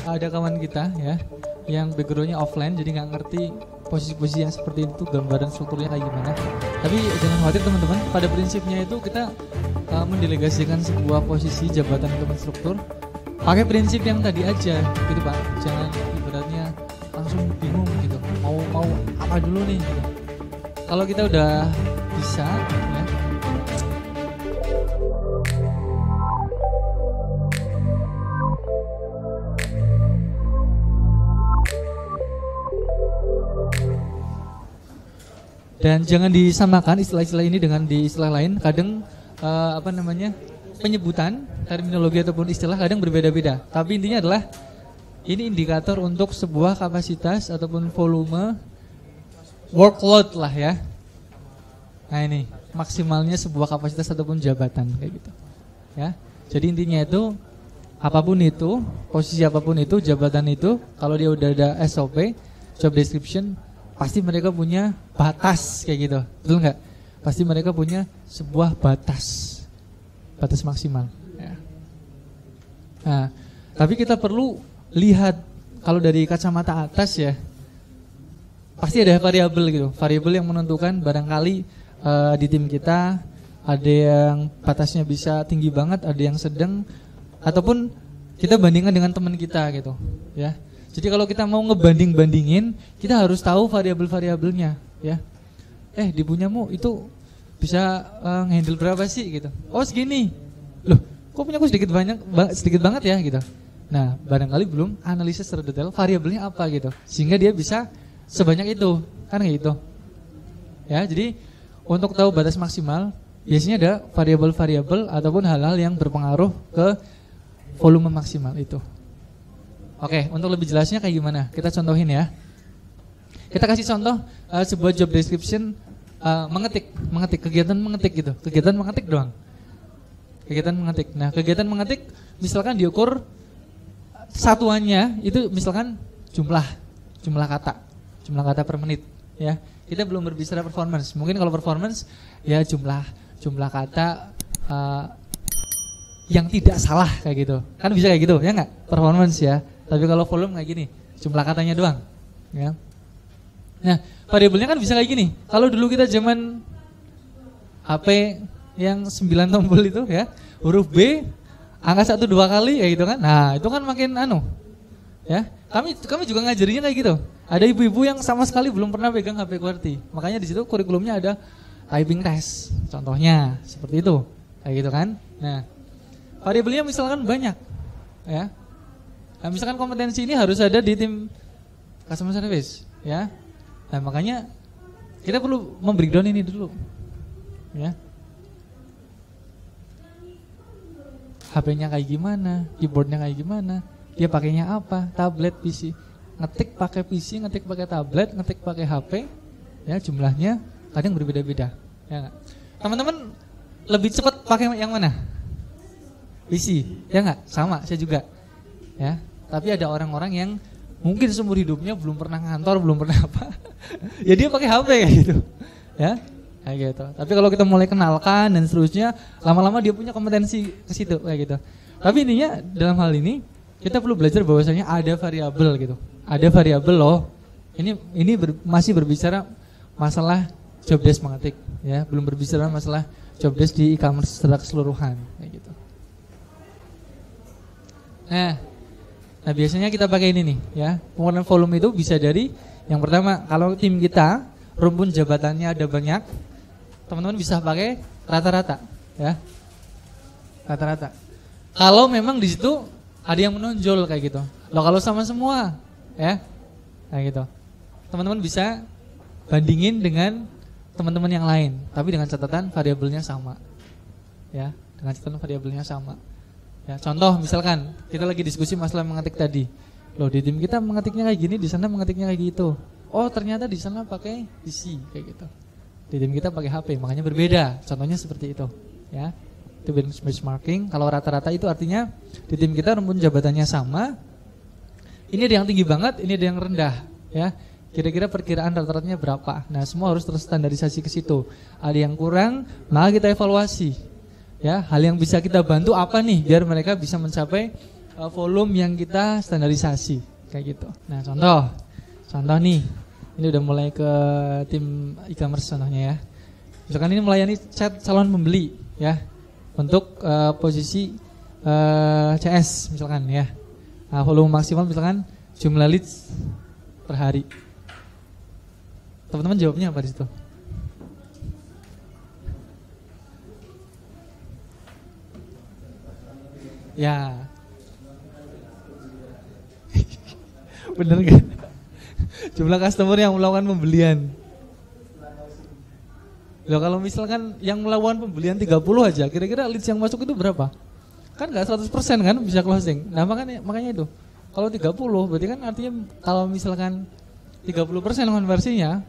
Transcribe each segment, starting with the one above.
ada kawan kita ya yang backgroundnya offline, jadi nggak ngerti posisi-posisi yang seperti itu, gambaran strukturnya kayak gimana. Tapi jangan khawatir teman-teman, pada prinsipnya itu kita mendelegasikan sebuah posisi jabatan atau struktur pakai prinsip yang tadi aja gitu Pak. Jangan ibaratnya langsung bingung gitu, mau apa dulu nih gitu. Kalau kita udah bisa ya, dan jangan disamakan istilah-istilah ini dengan di istilah lain. Kadang penyebutan, terminologi ataupun istilah kadang berbeda-beda. Tapi intinya adalah ini indikator untuk sebuah kapasitas ataupun volume workload lah ya. Nah ini maksimalnya sebuah kapasitas ataupun jabatan kayak gitu. Ya. Jadi intinya itu apapun itu, posisi apapun itu, jabatan itu, kalau dia udah ada SOP, job description, pasti mereka punya batas kayak gitu, betul nggak? Pasti mereka punya sebuah batas maksimal. Ya. Nah, tapi kita perlu lihat kalau dari kacamata atas ya, pasti ada variabel gitu, variabel yang menentukan barangkali di tim kita ada yang batasnya bisa tinggi banget, ada yang sedang, ataupun kita bandingkan dengan teman kita gitu, ya. Jadi kalau kita mau ngebanding-bandingin, kita harus tahu variabel-variabelnya, ya. Di punyamu itu bisa ngehandle berapa sih gitu? Oh segini. Loh, kok punyaku sedikit banget ya gitu. Nah, barangkali belum analisis secara detail variabelnya apa gitu, sehingga dia bisa sebanyak itu, kan kayak gitu. Ya, jadi untuk tahu batas maksimal, biasanya ada variabel-variabel ataupun hal-hal yang berpengaruh ke volume maksimal itu. Oke, untuk lebih jelasnya kayak gimana? Kita contohin ya. Kita kasih contoh sebuah job description mengetik kegiatan mengetik gitu. Kegiatan mengetik doang. Kegiatan mengetik. Nah, kegiatan mengetik misalkan diukur satuannya itu misalkan jumlah kata per menit ya. Kita belum berbicara performance. Mungkin kalau performance ya jumlah kata yang tidak salah kayak gitu. Kan bisa kayak gitu, ya enggak? Performance ya. Tapi kalau volume kayak gini, jumlah katanya doang, ya. Nah, variabelnya kan bisa kayak gini. Kalau dulu kita zaman HP yang 9 tombol itu ya, huruf B, angka 1 2 kali ya gitu kan. Nah, itu kan makin ya. Kami juga ngajarinya kayak gitu. Ada ibu-ibu yang sama sekali belum pernah pegang HP QWERTY. Makanya di situ kurikulumnya ada typing test. Contohnya seperti itu. Kayak gitu kan. Nah, variabelnya misalkan banyak, ya. Nah, misalkan kompetensi ini harus ada di tim customer service, ya. Nah, makanya kita perlu membreakdown ini dulu, ya. HP-nya kayak gimana, keyboardnya kayak gimana, dia pakainya apa, tablet, PC, ngetik pakai PC, ngetik pakai tablet, ngetik pakai HP, ya jumlahnya kadang berbeda-beda, ya nggak? Teman-teman lebih cepat pakai yang mana? PC, ya nggak? Sama, saya juga, ya. Tapi ada orang-orang yang mungkin seumur hidupnya belum pernah ngantor, belum pernah apa, ya dia pakai HP kayak gitu, ya, kayak gitu. Tapi kalau kita mulai kenalkan dan seterusnya, lama-lama dia punya kompetensi ke situ kayak gitu. Tapi intinya dalam hal ini kita perlu belajar bahwasanya ada variabel gitu, ada variabel loh. Ini masih berbicara masalah job desk mengetik, ya, belum berbicara masalah job desk di e-commerce secara keseluruhan kayak gitu. Nah, biasanya kita pakai ini nih, ya. Pengukuran volume itu bisa dari yang pertama, kalau tim kita rumpun jabatannya ada banyak, teman-teman bisa pakai rata-rata, ya. Rata-rata. Kalau memang di situ ada yang menonjol kayak gitu. Loh, kalau sama semua, ya, kayak gitu. Teman-teman bisa bandingin dengan teman-teman yang lain, tapi dengan catatan variabelnya sama, ya. Dengan catatan variabelnya sama. Ya, contoh misalkan kita lagi diskusi masalah mengetik tadi. Loh, di tim kita mengetiknya kayak gini, di sana mengetiknya kayak gitu. Oh, ternyata di sana pakai PC kayak gitu. Di tim kita pakai HP, makanya berbeda. Contohnya seperti itu, ya. Itu benchmarking. Kalau rata-rata itu artinya di tim kita rumpun jabatannya sama. Ini ada yang tinggi banget, ini ada yang rendah, ya. Kira-kira perkiraan rata-ratanya berapa? Nah, semua harus terstandarisasi ke situ. Ada yang kurang, maka kita evaluasi. Ya, hal yang bisa kita bantu apa nih biar mereka bisa mencapai volume yang kita standarisasi kayak gitu. Nah, contoh nih, ini udah mulai ke tim e-commerce contohnya ya. Misalkan ini melayani chat calon pembeli ya, untuk posisi CS misalkan ya. Nah, volume maksimal misalkan jumlah leads per hari. Teman-teman jawabnya apa di situ? Ya. Bener gak? Jumlah customer yang melakukan pembelian. Loh, kalau misalkan yang melakukan pembelian 30 aja, kira-kira leads yang masuk itu berapa? Kan gak 100% kan bisa closing. Nah makanya itu. Kalau 30 berarti kan artinya kalau misalkan 30% konversinya,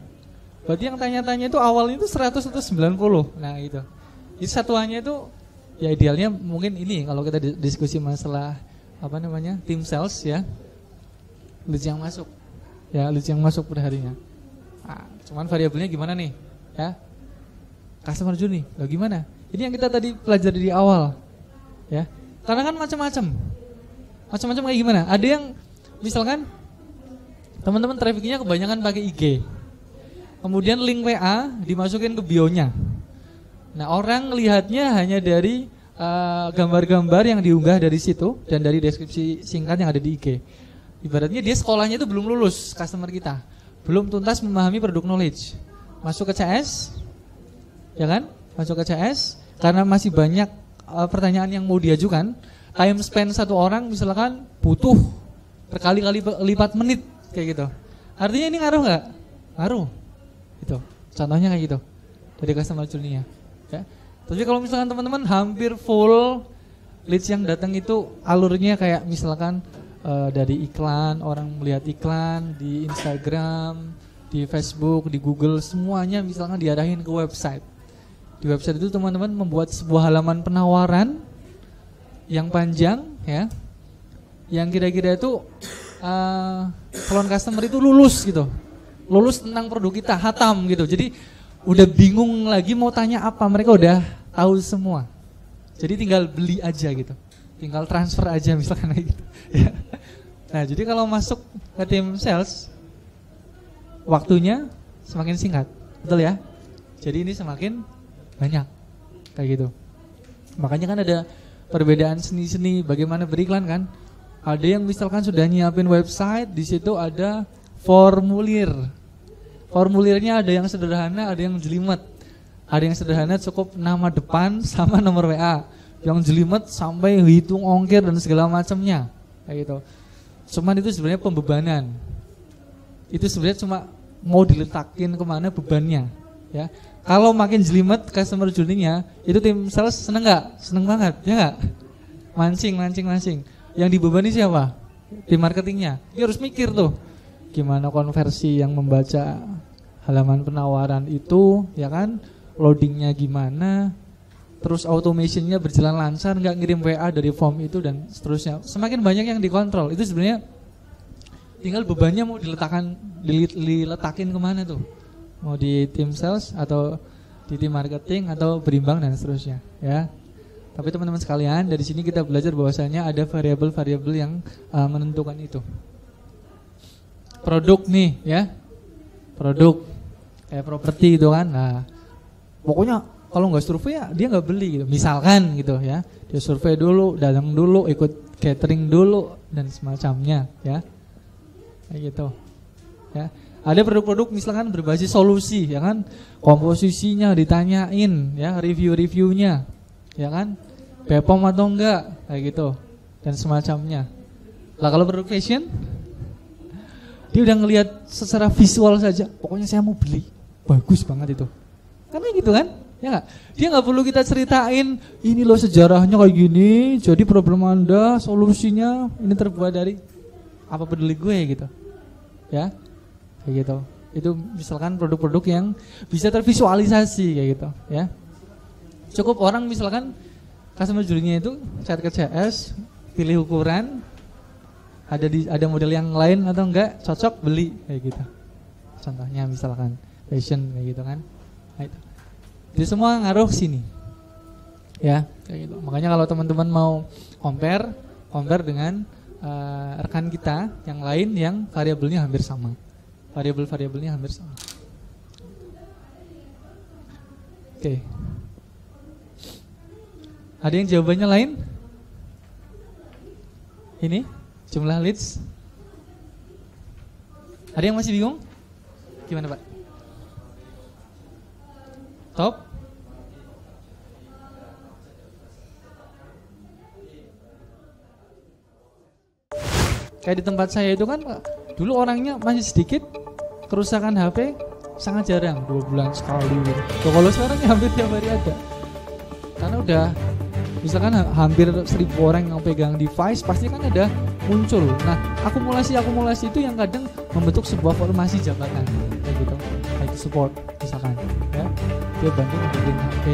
berarti yang tanya-tanya itu awalnya itu 100 atau 90. Nah gitu. Jadi satuannya itu ya idealnya mungkin ini kalau kita diskusi masalah apa namanya tim sales ya, leads yang masuk ya, leads yang masuk per harinya. Nah, cuman variabelnya gimana nih ya, customer journey loh gimana, ini yang kita tadi pelajari di awal ya, karena kan macam-macam kayak gimana. Ada yang misalkan teman-teman trafficnya kebanyakan pakai IG, kemudian link WA dimasukin ke bionya. Nah, orang lihatnya hanya dari gambar-gambar yang diunggah dari situ dan dari deskripsi singkat yang ada di IG. Ibaratnya dia sekolahnya itu belum lulus, customer kita belum tuntas memahami produk knowledge. Masuk ke CS, ya kan? Masuk ke CS karena masih banyak pertanyaan yang mau diajukan. Time spend satu orang misalkan butuh berkali-kali lipat menit kayak gitu. Artinya ini ngaruh nggak? Ngaruh. Itu contohnya kayak gitu dari customer journey-nya. Ya. Tapi kalau misalkan teman-teman hampir full leads yang datang itu alurnya kayak misalkan dari iklan, orang melihat iklan di Instagram, di Facebook, di Google, semuanya misalkan diarahin ke website. Di website itu teman-teman membuat sebuah halaman penawaran yang panjang ya, yang kira-kira itu calon customer itu lulus gitu, lulus tentang produk kita, hatam gitu. Jadi udah bingung lagi mau tanya apa, mereka udah tahu semua. Jadi tinggal beli aja gitu, tinggal transfer aja misalkan kayak gitu. Ya. Nah, jadi kalau masuk ke tim sales, waktunya semakin singkat, betul ya? Jadi ini semakin banyak kayak gitu. Makanya kan ada perbedaan seni-seni bagaimana beriklan kan. Ada yang misalkan sudah nyiapin website, di situ ada formulir. Formulirnya ada yang sederhana, ada yang jelimet. Ada yang sederhana cukup nama depan sama nomor WA. Yang jelimet sampai hitung ongkir dan segala macamnya. Kayak gitu. Cuman itu sebenarnya pembebanan. Itu sebenarnya cuma mau diletakin kemana bebannya, ya. Kalau makin jelimet customer journey-nya, itu tim sales seneng nggak? Seneng banget, ya nggak? Mancing. Yang dibebani siapa? Tim marketingnya. Dia harus mikir tuh, gimana konversi yang membaca halaman penawaran itu, ya kan? Loadingnya gimana? Terus automationnya berjalan lancar, nggak ngirim WA dari form itu dan seterusnya. Semakin banyak yang dikontrol, itu sebenarnya tinggal bebannya mau diletakin kemana tuh? Mau di tim sales atau di tim marketing atau berimbang dan seterusnya, ya. Tapi teman-teman sekalian, dari sini kita belajar bahwasanya ada variabel-variabel yang menentukan itu. Produk nih, ya, produk kayak properti gitu kan. Nah, pokoknya kalau nggak survei ya dia nggak beli gitu. Misalkan gitu ya, dia survei dulu, datang dulu, ikut catering dulu dan semacamnya, ya, kayak gitu, ya. Ada produk-produk misalkan berbasis solusi, ya kan, komposisinya ditanyain, ya, review-reviewnya, ya kan, BPOM atau enggak, kayak gitu dan semacamnya. Lah kalau produk fashion, dia udah ngelihat secara visual saja, pokoknya saya mau beli, bagus banget itu, karena gitu kan, ya nggak? Dia nggak perlu kita ceritain, ini loh sejarahnya kayak gini, jadi problem Anda, solusinya ini terbuat dari apa peduli gue gitu, ya. Kayak gitu. Itu misalkan produk-produk yang bisa tervisualisasi kayak gitu, ya. Cukup orang misalkan customer journey-nya itu chat ke CS, pilih ukuran, ada model yang lain atau enggak, cocok beli kayak gitu. Contohnya misalkan fashion kayak gitu kan. Nah, itu. Jadi semua ngaruh sini. Ya, kayak gitu. Makanya kalau teman-teman mau compare compare dengan rekan kita yang lain yang variabelnya hampir sama. Variabel-variabelnya hampir sama. Oke. Ada yang jawabannya lain? Ini jumlah leads. Ada yang masih bingung? Gimana Pak? Top? Kayak di tempat saya itu kan dulu orangnya masih sedikit, kerusakan HP sangat jarang, 2 bulan sekali gitu. Kalau sekarang hampir tiap hari ada. Karena udah misalkan hampir 1.000 orang yang pegang device, pasti kan ada muncul. Nah, akumulasi itu yang kadang membentuk sebuah formasi jabatan kayak gitu. IT support misalkan ya. Dia bantu bikin HP,